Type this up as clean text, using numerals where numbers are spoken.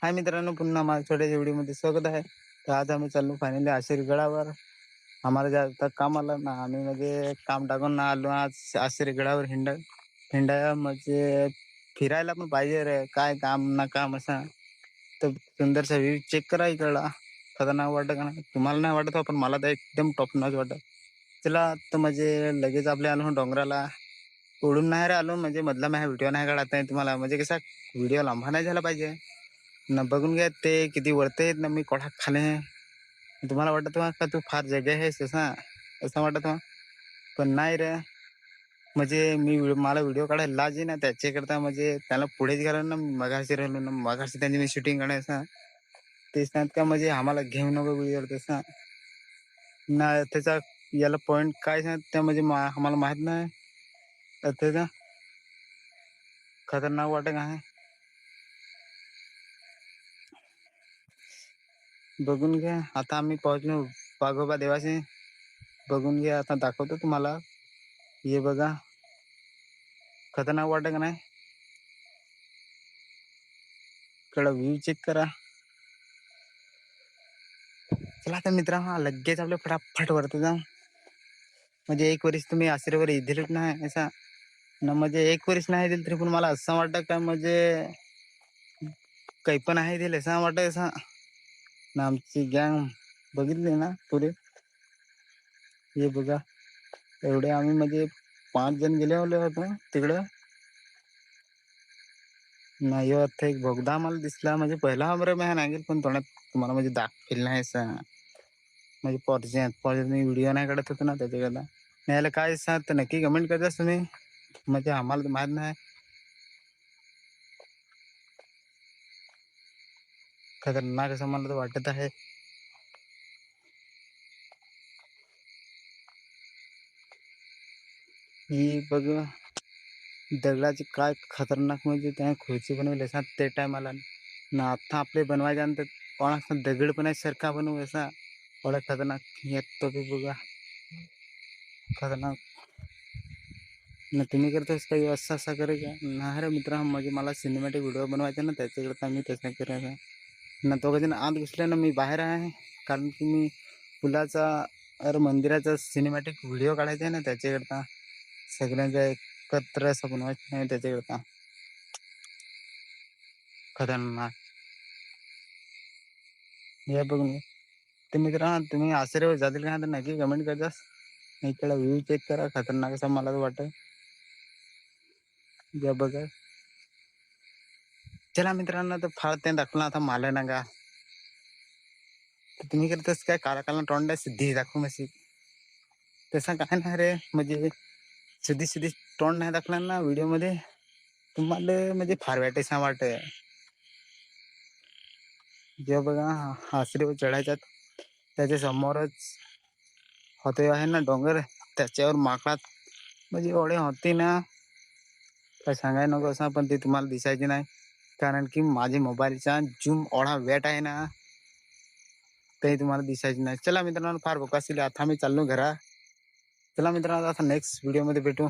हाय मित्रांनो, पुन्हा माझ्या छोट्याच्या व्हिडिओमध्ये स्वागत आहे. तर आज आम्ही चाललो फायनली आशिरी गडावर. आम्हाला जे आता काम आलं ना, आम्ही म्हणजे काम टाकून ना आलो आज आशिरी गडावर हिंडाया म्हणजे फिरायला पण पाहिजे रे. काय काम ना काम असं. तर सुंदरसा व्ह्यू चेक करा इकडला. खतरनाक वाटत का नाही? तुम्हाला नाही वाटत हो, पण मला तर एकदम टॉप नॉच वाटत. चला तर म्हणजे लगेच आपले आलो डोंगराला. उडून नाही रे आलो, म्हणजे मधला माझा व्हिडिओ नाही काढत आहे तुम्हाला, म्हणजे कसा व्हिडिओ लांबा नाही झाला पाहिजे ना. बघून घ्या ते किती वरते आहेत ना, मी कोठा खाले. तुम्हाला वाटत का तू फार जगे आहेस असं असं वाटत पण नाही रे. म्हणजे मला व्हिडिओ काढायला लाज आहे ना, त्याच्याकरता म्हणजे त्याला पुढेच गेलो ना, मगाशी राहिलो ना, मगाशी त्यांची मी शूटिंग काढायचं तेच नाहीत का, म्हणजे आम्हाला घेऊ नको व्हिडिओ तसा ना. त्याचा याला पॉइंट काय सांग त्या म्हणजे आम्हाला माहित नाही त्याचा. खतरनाक वाटत आहे. बघून घ्या आता आम्ही पोहोचलो वाघोबा देवाचे. बघून घ्या आता दाखवतो तुम्हाला. हे बघा, खतरनाक वाटत का नाही? इकडं व्ह्यू चेक करा. चला आता मित्रांनो, लगेच आपले फटाफट वरती जाऊ. म्हणजे एक वर्ष तुम्ही आश्रयवर दिलेच नाही असा ना, म्हणजे एक वर्ष नाही दिलं तरी पण मला असं वाटतं का, म्हणजे काही पण आहे दिले असं वाटत असं ना. आमची गँग बघितली ना पुरे. हे बघा, एवढे आम्ही म्हणजे 5 जण गेले होतो तिकडं. नाही आता एक बोगदा मला दिसला, म्हणजे पहिला हमरे मी नाही पण तोंडात तुम्हाला म्हणजे दाखवेल नाही असं. म्हणजे पॉर्जन मी व्हिडिओ नाही काढत होतो ना त्याच्याकरता. नाही काय सांग तर नक्की कमेंट करतास तुम्ही, म्हणजे आम्हाला तर माहित नाही. खतरनाक असं मला तर वाटत आहे. ही बघ, दगडाची काय खतरनाक म्हणजे त्या खुर्ची बनवली असं ते टायमाला ना. आता आपले बनवायच्यानंतर कोण असं दगड पण आहे सारखा बनवू असा एवढा खतरनाक येतो बी बघा. खतरनाक ना. तुम्ही करतोस काही असं असं करे का नाही रे मित्र, म्हणजे मला सिनेमॅटिक व्हिडिओ बनवायचा ना, त्याच्याकरता मी तसं करायचं ना. तो कधी आत घुसल्या ना, मी बाहेर आहे कारण की मी पुलाचा मंदिराचा सिनेमॅटिक व्हिडिओ काढायचा आहे ना, त्याच्याकरता सगळ्यांचा एकत्र असं बनवायचं नाही त्याच्याकरता. खतरनाक हे बघून ते मित्र, तुम्ही आश्चर्य जातील का तर नक्की कमेंट करतास. इकडे व्ह्यू चेक करा, खतरनाक असं मला तर वाटतं. या बघा. चला मित्रांनो, तर फार ते दाखवलं आता मला ना का. तुम्ही करतास काय काला काला तोंड सिद्धी दाखवून अशी तसं काय नाही रे. म्हणजे सिधी सिधी तोंड नाही दाखवणार ना व्हिडिओ मध्ये तुम्हाला, म्हणजे फार वाईट वाटत. जेव्हा बघा आश्रय चढायच्यात त्याच्या समोरच होते आहे ना डोंगर, त्याच्यावर माकडात म्हणजे एवढे होते ना काय सांगाय नको असं. पण ते तुम्हाला दिसायचे नाही कारण की माझे मोबाईलचा झूम एवढा वेट आहे ना, ते तुम्हाला दिसायचे नाही. चला मित्रांनो, फार भोकासली आता मी चाललो घरा. चला मित्रांनो, आता नेक्स्ट व्हिडिओ मध्ये भेटू.